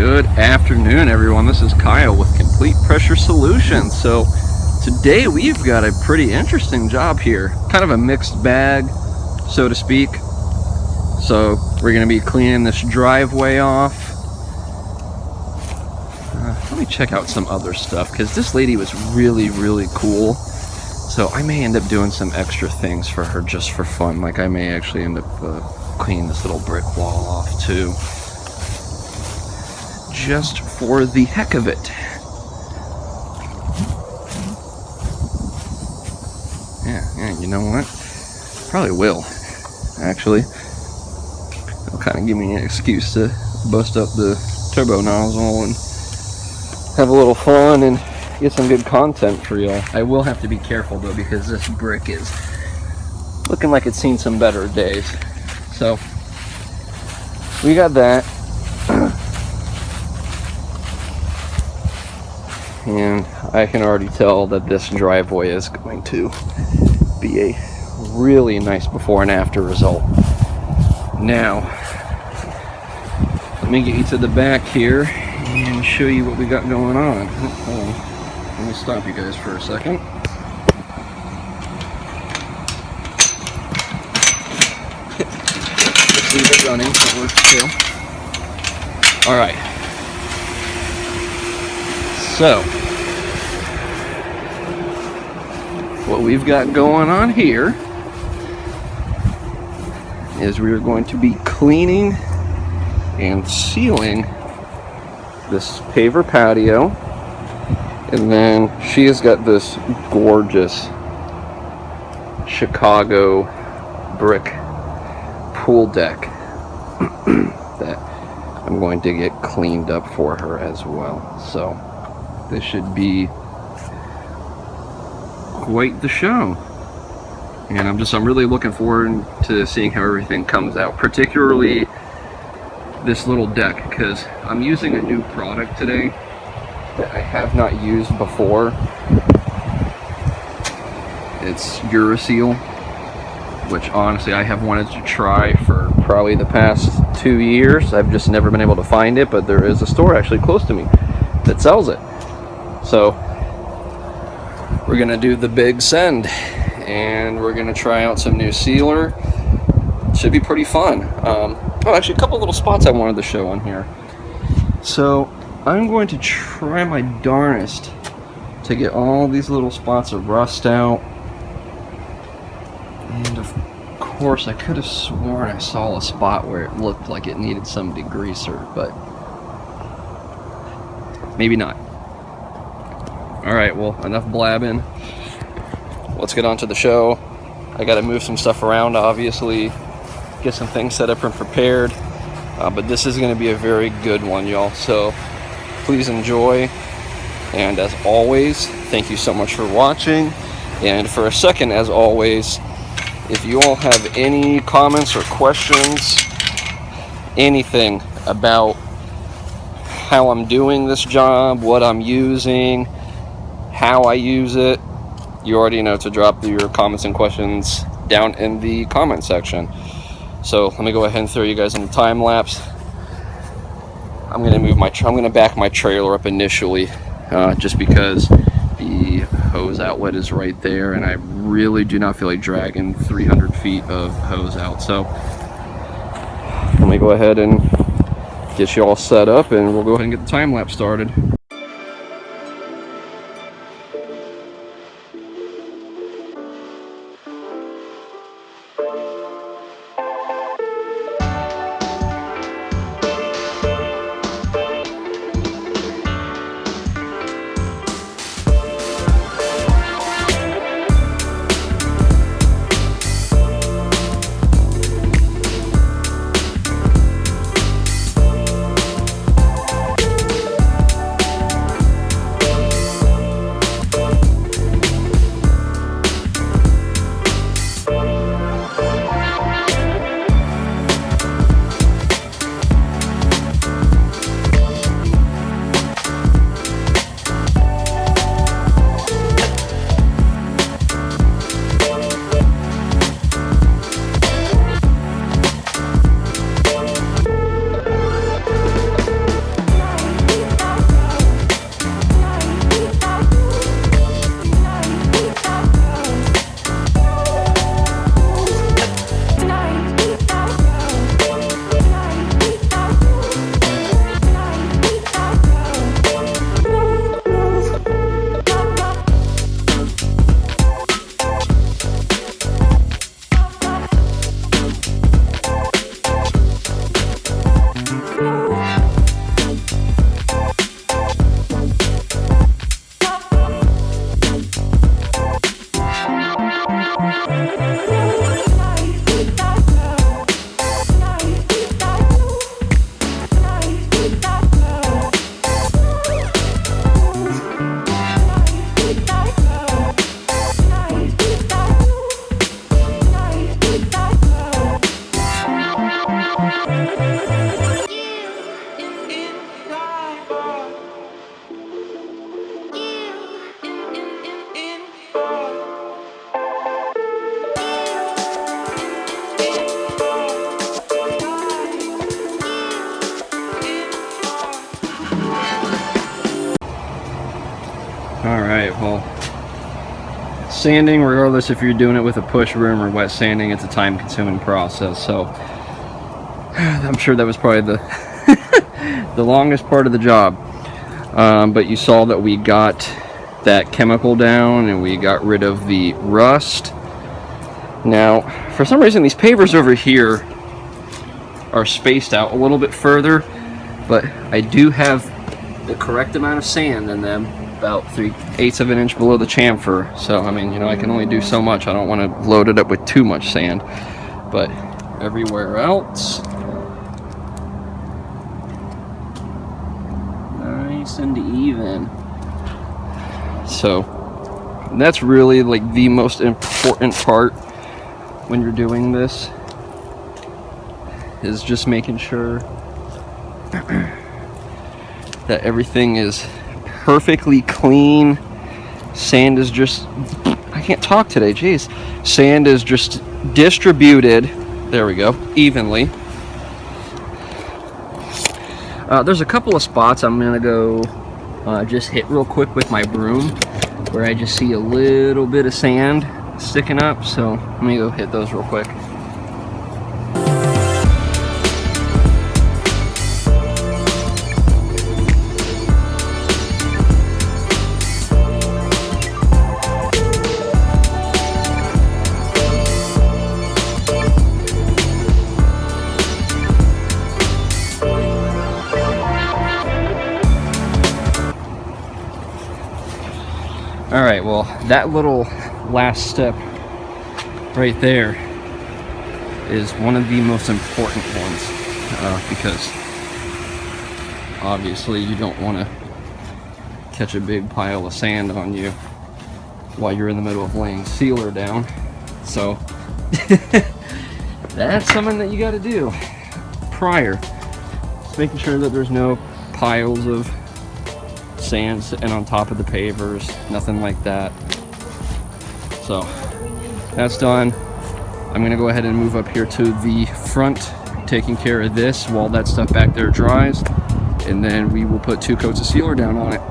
Good afternoon, everyone. This is Kyle with Complete Pressure Solutions. So today we've got a pretty interesting job here, kind of a mixed bag, so to speak. So we're going to be cleaning this driveway off. Let me check out some other stuff, because this lady was really cool. So I may end up doing some extra things for her just for fun. Like I may actually end up cleaning this little brick wall off too, just for the heck of it. Yeah, you know what? Probably will, actually. It'll kind of give me an excuse to bust up the turbo nozzle and have a little fun and get some good content for y'all. I will have to be careful though, because this brick is looking like it's seen some better days. So we got that. And I can already tell that this driveway is going to be a really nice before and after result. Now, let me get you to the back here and show you what we got going on. Hold on. Let me stop you guys for a second. Just leave it running, that works too. Alright. So, what we've got going on here is we're going to be cleaning and sealing this paver patio, and then she has got this gorgeous Chicago brick pool deck that I'm going to get cleaned up for her as well. So this should be quite the show, and I'm really looking forward to seeing how everything comes out, particularly this little deck, because I'm using a new product today that I have not used before. It's Uraseal, which honestly I have wanted to try for probably the past 2 years. I've just never been able to find it, but there is a store actually close to me that sells it. So we're gonna do the big send, and we're gonna try out some new sealer. Should be pretty fun. Oh, actually a couple little spots I wanted to show on here. So I'm going to try my darnest to get all these little spots of rust out. And of course I could have sworn I saw a spot where it looked like it needed some degreaser, but maybe not. Alright, well, enough blabbing. Let's get on to the show. I gotta move some stuff around, obviously, get some things set up and prepared, but this is gonna be a very good one, y'all, so please enjoy. And as always, thank you so much for watching. And for a second, as always, if you all have any comments or questions, anything about how I'm doing this job, what I'm using, how I use it, you already know to drop your comments and questions down in the comment section. So let me go ahead and throw you guys in the time lapse. I'm gonna back my trailer up initially, just because the hose outlet is right there, and I really do not feel like dragging 300 feet of hose out. So let me go ahead and get you all set up, and we'll go ahead and get the time lapse started. Alright, well, sanding, regardless if you're doing it with a push broom or wet sanding, it's a time consuming process. So I'm sure that was probably the the longest part of the job. But you saw that we got that chemical down and we got rid of the rust. Now, for some reason, these pavers over here are spaced out a little bit further, but I do have the correct amount of sand in them, about 3/8 of an inch below the chamfer. So, I mean, you know, I can only do so much. I don't want to load it up with too much sand. But everywhere else, nice and even. So, that's really like the most important part when you're doing this, is just making sure that everything is perfectly clean. Sand is just, I can't talk today, jeez. Sand is just distributed, there we go, evenly. There's a couple of spots I'm gonna go just hit real quick with my broom where I just see a little bit of sand sticking up, so let me go hit those real quick. All right, well, that little last step right there is one of the most important ones, because obviously you don't want to catch a big pile of sand on you while you're in the middle of laying sealer down. So that's something that you got to do prior. Just making sure that there's no piles of sand sitting on top of the pavers, nothing like that. So that's done. I'm gonna go ahead and move up here to the front, taking care of this while that stuff back there dries, and then we will put 2 coats of sealer down on it.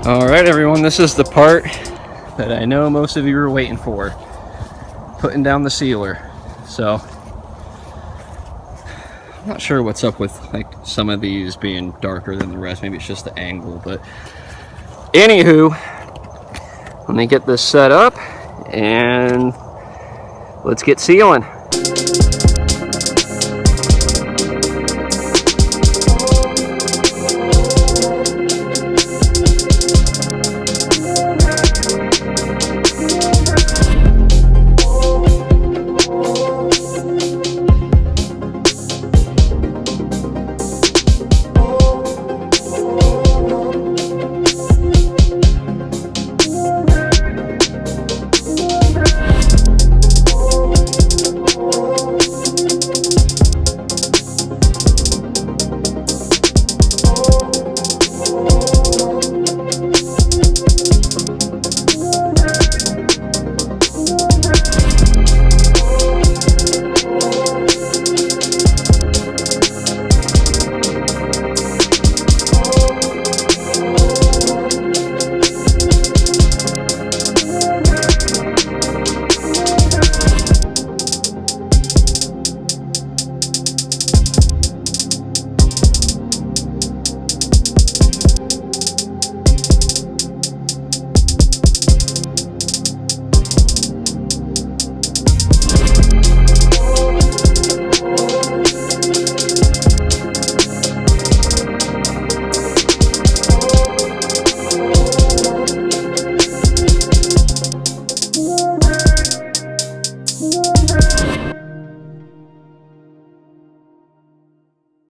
All right, everyone, this is the part that I know most of you are waiting for. Putting down the sealer. So, I'm not sure what's up with like some of these being darker than the rest. Maybe it's just the angle, but anywho, let me get this set up and let's get sealing.